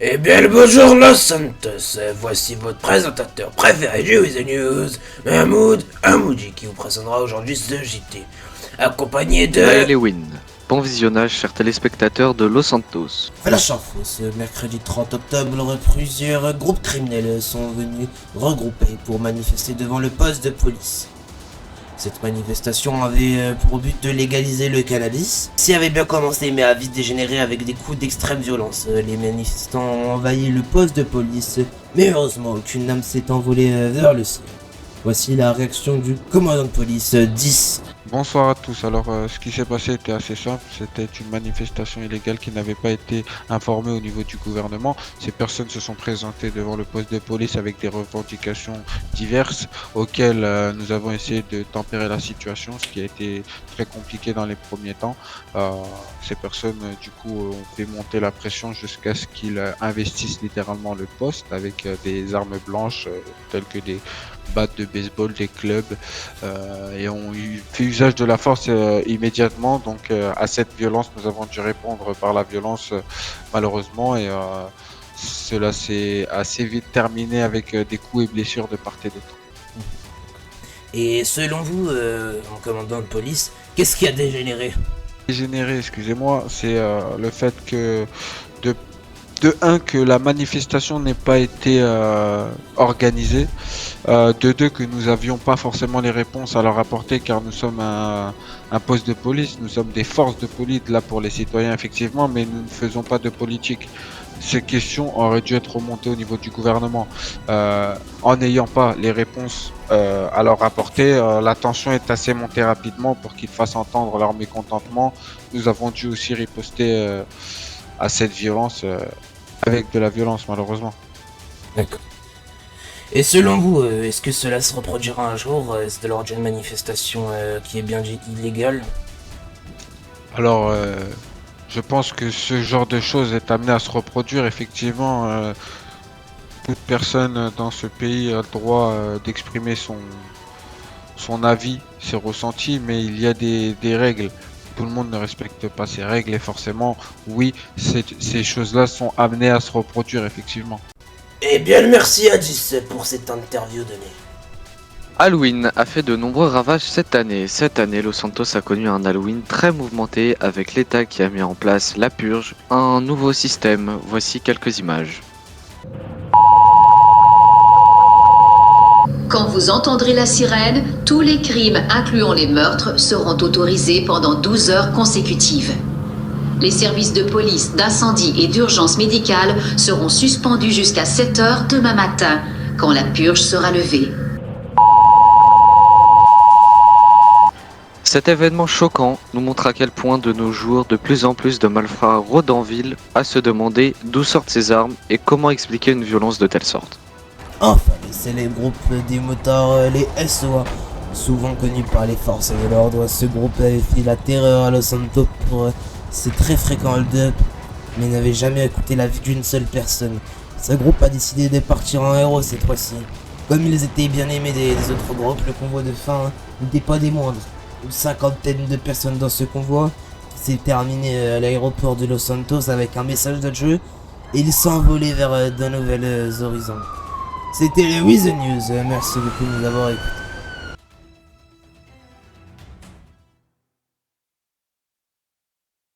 Eh bien le bonjour Los Santos, voici votre présentateur préféré du With the News, Mahmoud Hamoudi, qui vous présentera aujourd'hui ce JT, accompagné de... Naël Lewin. Bon visionnage, chers téléspectateurs de Los Santos. Flash info, ce mercredi 30 octobre, plusieurs groupes criminels sont venus regrouper pour manifester devant le poste de police. Cette manifestation avait pour but de légaliser le cannabis. Celle avait bien commencé mais a vite dégénéré avec des coups d'extrême violence. Les manifestants ont envahi le poste de police, mais heureusement aucune âme s'est envolée vers le ciel. Voici la réaction du commandant de police 10. Bonsoir à tous. Alors, ce qui s'est passé était assez simple. C'était une manifestation illégale qui n'avait pas été informée au niveau du gouvernement. Ces personnes se sont présentées devant le poste de police avec des revendications diverses auxquelles nous avons essayé de tempérer la situation, ce qui a été très compliqué dans les premiers temps. Ces personnes, du coup, ont fait monter la pression jusqu'à ce qu'ils investissent littéralement le poste avec des armes blanches telles que des battes de baseball, des clubs, et ont fait usage de la force immédiatement. Donc à cette violence, nous avons dû répondre par la violence, malheureusement, et cela s'est assez vite terminé avec des coups et blessures de part et d'autre. Et selon vous, en commandant de police, qu'est-ce qui a dégénéré ? Dégénéré, excusez-moi, c'est le fait que de un, que la manifestation n'ait pas été organisée, de deux, que nous n'avions pas forcément les réponses à leur apporter, car nous sommes un poste de police, nous sommes des forces de police là pour les citoyens effectivement, mais nous ne faisons pas de politique. Ces questions auraient dû être remontées au niveau du gouvernement. En n'ayant pas les réponses à leur apporter, la tension est assez montée rapidement pour qu'ils fassent entendre leur mécontentement. Nous avons dû aussi riposter à cette violence avec de la violence, malheureusement. D'accord. Et selon vous, est-ce que cela se reproduira un jour lors d'une manifestation qui est bien dit illégale ? Alors, je pense que ce genre de choses est amené à se reproduire. Effectivement, toute personne dans ce pays a le droit d'exprimer son avis, ses ressentis, mais il y a des règles. Tout le monde ne respecte pas ces règles et forcément, oui, ces choses-là sont amenées à se reproduire, effectivement. Eh bien merci à 10 pour cette interview donnée. Halloween a fait de nombreux ravages cette année. Cette année, Los Santos a connu un Halloween très mouvementé avec l'État qui a mis en place la purge, un nouveau système. Voici quelques images. Quand vous entendrez la sirène, tous les crimes, incluant les meurtres, seront autorisés pendant 12 heures consécutives. Les services de police, d'incendie et d'urgence médicale seront suspendus jusqu'à 7 heures demain matin, quand la purge sera levée. Cet événement choquant nous montre à quel point de nos jours de plus en plus de malfrats rôdent en ville à se demander d'où sortent ces armes et comment expliquer une violence de telle sorte. Enfin, les célèbres groupes des motards, les SOA, souvent connus par les forces de l'ordre, ce groupe avait fait la terreur à Los Santos pour ses très fréquents hold-up, mais n'avait jamais écouté la vie d'une seule personne. Ce groupe a décidé de partir en héros cette fois-ci. Comme ils étaient bien aimés des autres groupes, le convoi de fin n'était pas des moindres. Une cinquantaine de personnes dans ce convoi qui s'est terminé à l'aéroport de Los Santos avec un message d'adieu et ils sont envolés vers de nouveaux horizons. C'était le With the News, merci beaucoup de nous avoir écoutés.